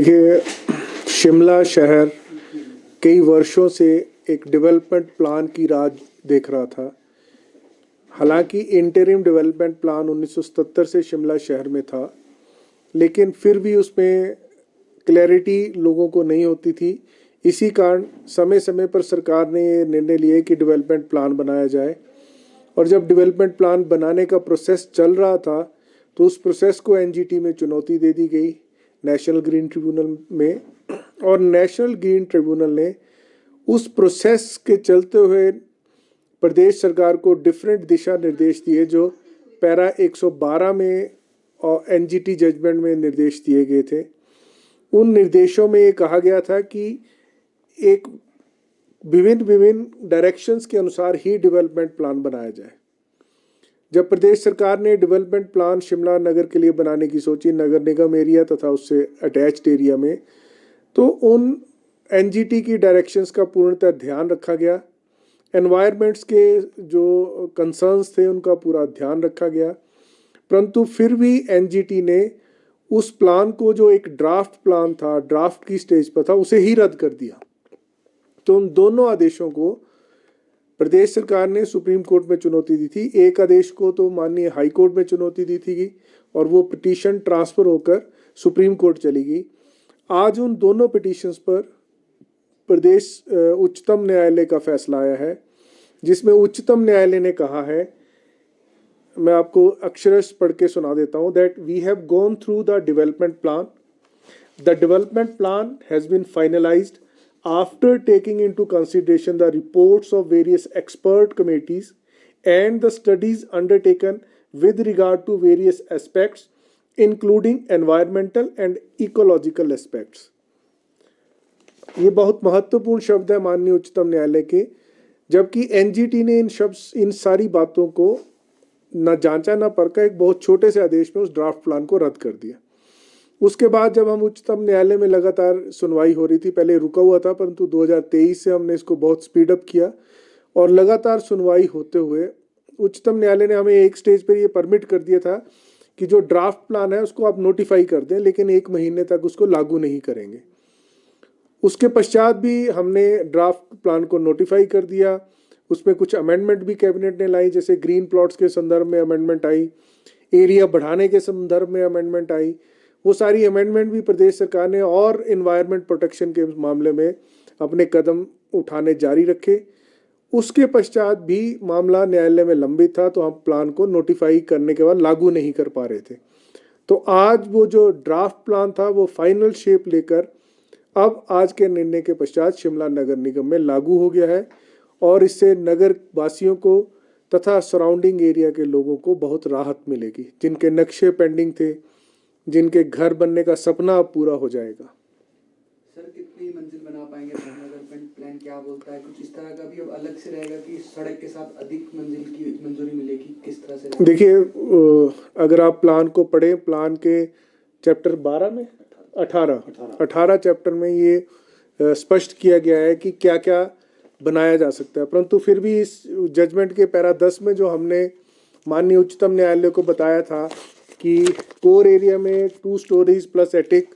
देखिए, शिमला शहर कई वर्षों से एक डेवलपमेंट प्लान की राह देख रहा था। हालांकि इंटरिम डेवलपमेंट प्लान 1977 से शिमला शहर में था, लेकिन फिर भी उसमें क्लैरिटी लोगों को नहीं होती थी। इसी कारण समय समय पर सरकार ने ये निर्णय लिया कि डेवलपमेंट प्लान बनाया जाए। और जब डेवलपमेंट प्लान बनाने का प्रोसेस चल रहा था तो उस प्रोसेस को एनजीटी में चुनौती दे दी गई, नेशनल ग्रीन ट्रिब्यूनल में। और नेशनल ग्रीन ट्रिब्यूनल ने उस प्रोसेस के चलते हुए प्रदेश सरकार को डिफरेंट दिशा निर्देश दिए, जो पैरा 112 में और एनजीटी जजमेंट में निर्देश दिए गए थे। उन निर्देशों में ये कहा गया था कि एक विभिन्न डायरेक्शंस के अनुसार ही डेवलपमेंट प्लान बनाया जाए। जब प्रदेश सरकार ने डेवलपमेंट प्लान शिमला नगर के लिए बनाने की सोची, नगर निगम एरिया तथा उससे अटैच्ड एरिया में, तो उन एनजीटी की डायरेक्शंस का पूर्णतः ध्यान रखा गया। एनवायरमेंट्स के जो कंसर्न्स थे उनका पूरा ध्यान रखा गया, परंतु फिर भी एनजीटी ने उस प्लान को, जो एक ड्राफ्ट प्लान था, ड्राफ्ट की स्टेज पर था, उसे ही रद्द कर दिया। तो उन दोनों आदेशों को प्रदेश सरकार ने सुप्रीम कोर्ट में चुनौती दी थी। एक आदेश को तो माननीय हाई कोर्ट में चुनौती दी थी और वो पिटीशन ट्रांसफर होकर सुप्रीम कोर्ट चली गई। आज उन दोनों पिटीशंस पर प्रदेश उच्चतम न्यायालय का फैसला आया है, जिसमें उच्चतम न्यायालय ने कहा है, मैं आपको अक्षरश पढ़ के सुना देता हूं, that we have gone through the development plan. The development plan has been finalised after taking into consideration the reports of various expert committees and the studies undertaken with regard to various aspects, including environmental and ecological aspects. ये बहुत महत्वपूर्ण शब्द है माननीय उच्चतम न्यायालय के, जबकि एनजीटी ने इन सारी बातों को न जांचा न परखा, एक बहुत छोटे से आदेश में उस ड्राफ्ट प्लान को रद्द कर दिया। उसके बाद जब हम उच्चतम न्यायालय में लगातार सुनवाई हो रही थी, पहले रुका हुआ था, परंतु 2023 से हमने इसको बहुत स्पीड अप किया और लगातार सुनवाई होते हुए उच्चतम न्यायालय ने हमें एक स्टेज पर ये परमिट कर दिया था कि जो ड्राफ्ट प्लान है उसको आप नोटिफाई कर दें, लेकिन 1 महीने तक उसको लागू नहीं करेंगे। उसके पश्चात भी हमने ड्राफ्ट प्लान को नोटिफाई कर दिया। उसमें कुछ अमेंडमेंट भी कैबिनेट ने लाई, जैसे ग्रीन प्लॉट्स के संदर्भ में अमेंडमेंट आई, एरिया बढ़ाने के संदर्भ में अमेंडमेंट आई। वो सारी अमेंडमेंट भी प्रदेश सरकार ने और एनवायरनमेंट प्रोटेक्शन के मामले में अपने कदम उठाने जारी रखे। उसके पश्चात भी मामला न्यायालय में लंबित था, तो हम प्लान को नोटिफाई करने के बाद लागू नहीं कर पा रहे थे। तो आज वो जो ड्राफ्ट प्लान था वो फाइनल शेप लेकर अब आज के निर्णय के पश्चात शिमला नगर निगम में लागू हो गया है और इससे नगर वासियों को तथा सराउंडिंग एरिया के लोगों को बहुत राहत मिलेगी। जिनके नक्शे पेंडिंग थे, जिनके घर बनने का सपना अब पूरा हो जाएगा। सर, कितनी मंजिल बना पाएंगे? डेवलपमेंट प्लान क्या बोलता है? कुछ इस तरह का भी अब अलग से रहेगा कि सड़क के साथ अधिक मंजिल की मंजूरी मिलेगी? किस तरह से? देखिए, अगर आप प्लान को पढ़ें, प्लान के चैप्टर 12 में 18 चैप्टर में ये स्पष्ट किया गया है कि क्या क्या बनाया जा सकता है। परंतु फिर भी इस जजमेंट के पैरा 10 में जो हमने माननीय उच्चतम न्यायालय को बताया था कि कोर एरिया में 2 stories plus attic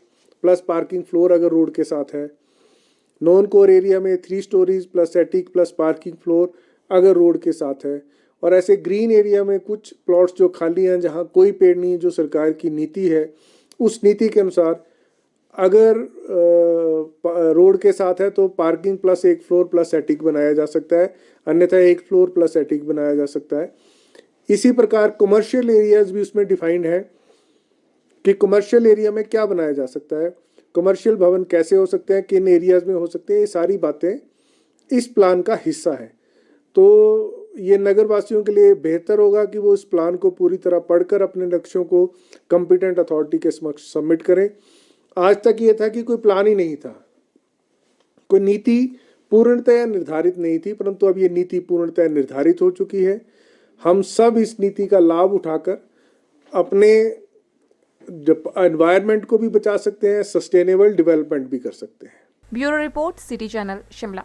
plus parking floor अगर रोड के साथ है, नॉन कोर एरिया में 3 stories plus attic plus parking floor अगर रोड के साथ है, और ऐसे ग्रीन एरिया में कुछ प्लॉट्स जो खाली हैं जहां कोई पेड़ नहीं है, जो सरकार की नीति है, उस नीति के अनुसार अगर रोड के साथ है तो parking plus 1 floor plus attic बनाया जा सकता है, अन्यथा 1 फ्लोर प्लस एटिक बनाया जा सकता है। इसी प्रकार कमर्शियल एरियाज भी उसमें डिफाइंड है कि कमर्शियल एरिया में क्या बनाया जा सकता है, कमर्शियल भवन कैसे हो सकते हैं, किन एरियाज में हो सकते हैं। ये सारी बातें इस प्लान का हिस्सा है। तो ये नगर वासियों के लिए बेहतर होगा कि वो इस प्लान को पूरी तरह पढ़कर अपने लक्ष्यों को कॉम्पिटेंट अथॉरिटी के समक्ष सबमिट करें। आज तक ये था कि कोई प्लान ही नहीं था, कोई नीति पूर्णतः निर्धारित नहीं थी, परंतु अब ये नीति पूर्णतः निर्धारित हो चुकी है। हम सब इस नीति का लाभ उठाकर अपने एनवायरनमेंट को भी बचा सकते हैं, सस्टेनेबल डेवलपमेंट भी कर सकते हैं। Bureau report, city channel, Shimla.